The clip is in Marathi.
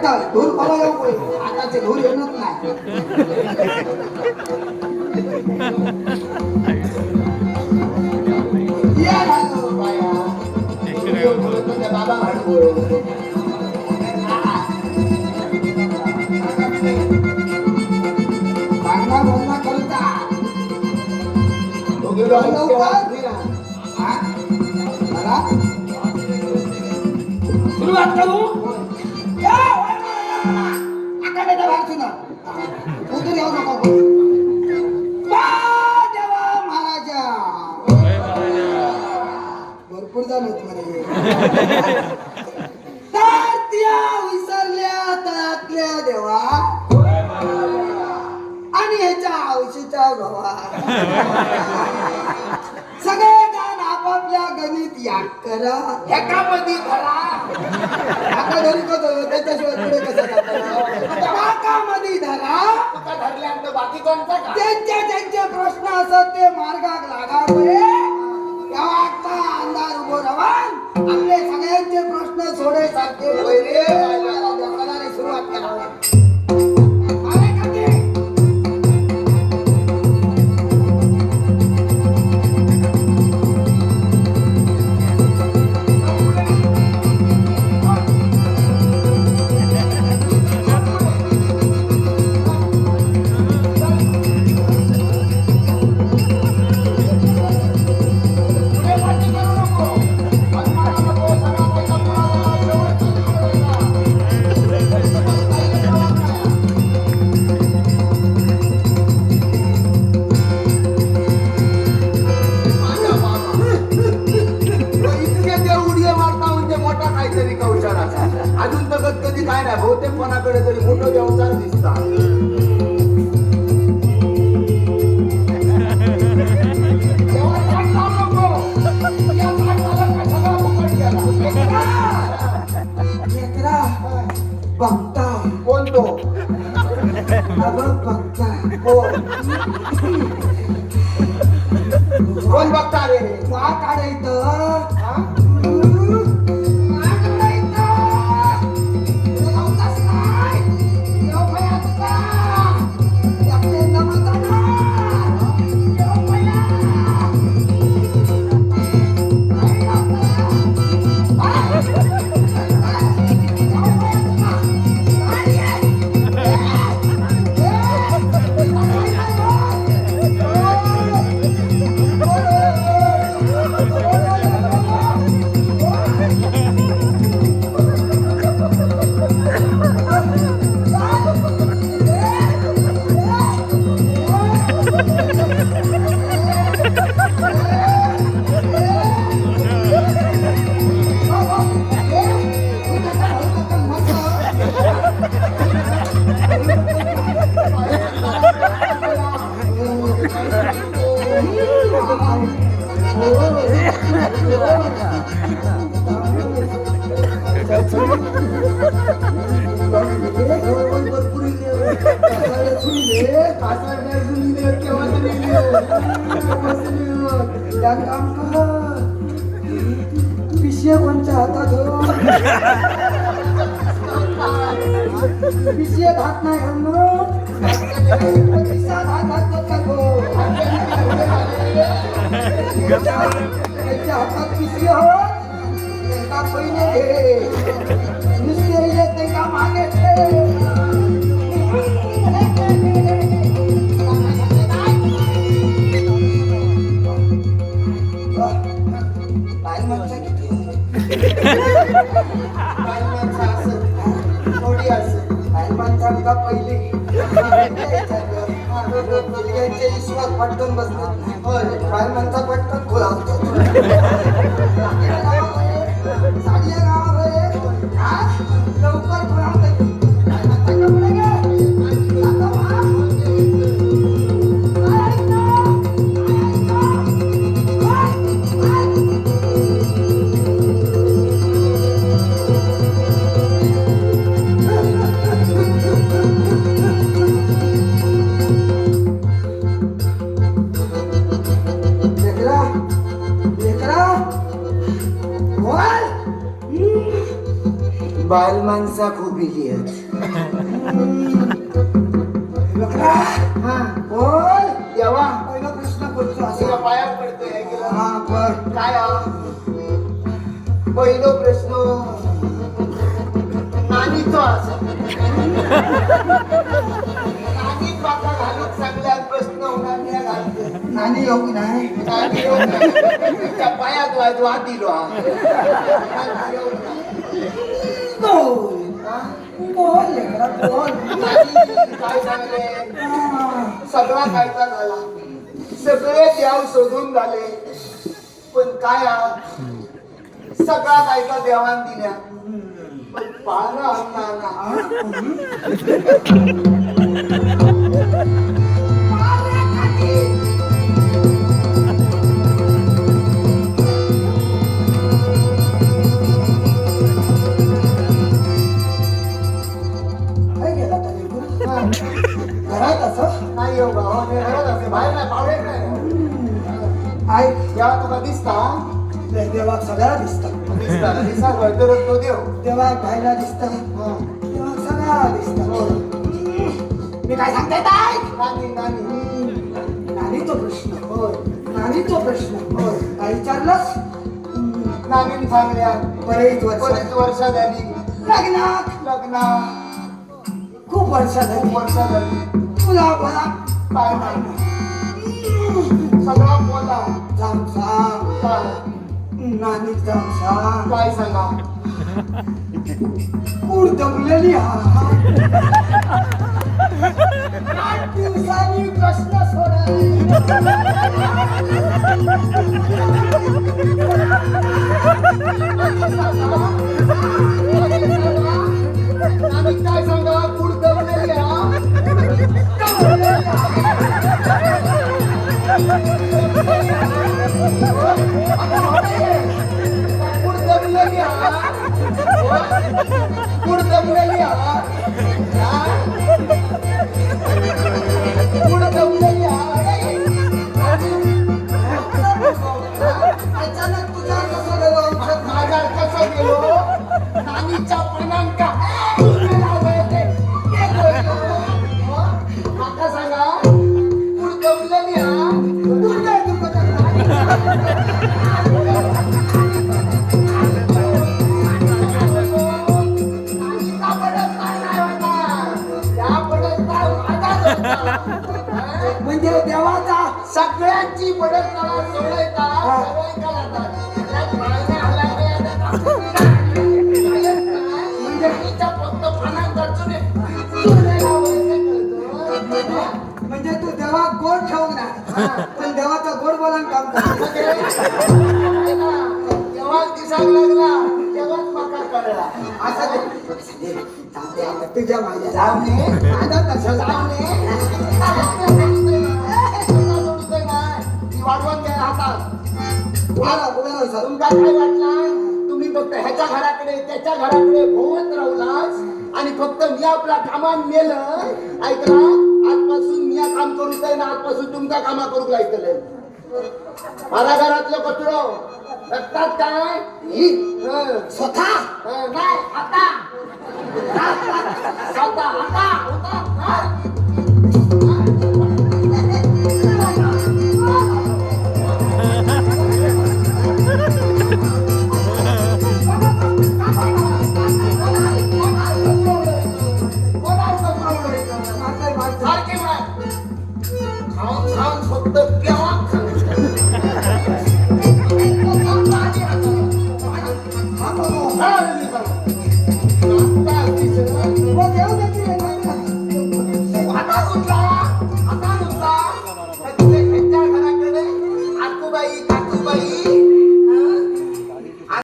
धूर मला येऊ आताचे धूर येणच नाही. बाबा बोलना करता सुरुवात करू उतून येऊ नको देवा महाराजा भरपूर झालं त्या विसरल्या तळातल्या देवा आणि ह्याच्या औषधीच्या गवा सगळे जण आपापल्या गणित याद करा एकामध्ये धरा आता घरी कसं त्याच्याशिवाय पुढे कसं एकामध्ये धरा धरल्यानंतर बाकी कोणता त्यांचे प्रश्न असत ते मार्गात लागावे तेव्हा अंधार उभो राहान आपले सगळ्यांचे प्रश्न सोडायसारखे सुरुवात करावी. अजून तर कधी काय नाही बहुतेक कोणाकडे तरी मोठं व्यवसाय दिसता. बघता कोण तो कोण बघता रे वा काढायचं पिशे कोणच्या हातात पिशे हात नाही त्याच्या हातात पिशे हो त्यांना पहिले घे नुसते ते का मागे पहिले विश्वास पटकन बसतात माणसा पटकन खोलावतो लवकर बाल माणसा खूप हा बोल देवा पहिला प्रश्न बोलतो तुला असा पायात पडतोय हा बर काय पहिलो प्रश्न नानीचो असा नानी पाका घालूक चांगल्यात प्रश्न होणार नाही घालते नानी येऊ नाही नानी येऊ नये. तिच्या पायात वाजू हात दिलो नानी येऊ नये. बोल हा? बोल लेकरा बोल नानी काय सांगले हा. सगळा कायदा झाला सगळे देव शोधून झाले पण काय सगळा कायदा देवान दिल्या पण पाहणं आणणार काय गेला त्या लेकरू? घरात असं नाही येऊ गावाने घरात असे बाहेर नाही पावडे नाही ऐक जेव्हा तुला दिसता देवा सगळ्या दिसतात दिसता दिसा तर तो देव देवा बायला दिसतात हा. देवा सगळ्या दिसतात मी काय सांगते ऐक नानी नानी नानी तो प्रश्न होय नानी तो प्रश्न काय विचारलंस नानीन सांगल्या बरेच वर्ष बरेच वर्ष झाली लग्नात लग्न खूप वर्ष खूप झाली वर्ष झाली तुला मला काय नाही सगळा बोला जाम सांग काय नानी जाम सांग काय सांगा कुड दमलेली हा 8 दिवसांनी प्रश्न नानी काय सांगा कुड दमलेली कुड दमलेली कुड दमलेली कुड दमलेली अचानक तुझ्या कसं गेलं माझा कसं गेलो नानीच्या पणांका आता सांगा कुड दमलेली तुझ्या म्हणजे देवाचा सगळ्यांची पडत तळा सोडायचा म्हणजे फक्त पानात म्हणजे तू देवा गोड ठेवू ना पण देवाचा गोड बोलान काम कर जेव्हा दिसायला लागला तेव्हाच मका कळला असं दे आता तुझ्या माझ्या जाऊने आता तसं जाऊने वाढवून घ्या हातात बोला बोला सर तुमका काय वाटलं तुम्ही फक्त ह्याच्या घराकडे त्याच्या घराकडे भोवत राहुलास आणि फक्त मी आपला कामान नेलं ऐकला आजपासून मी काम करूच आहे ना आजपासून तुमचा कामा करू ऐकलंय माझ्या घरातलं कचरो रक्तात काय स्वतः नाही आता स्वतः आता होता सारखे खाऊन खाऊन फक्त केव्हा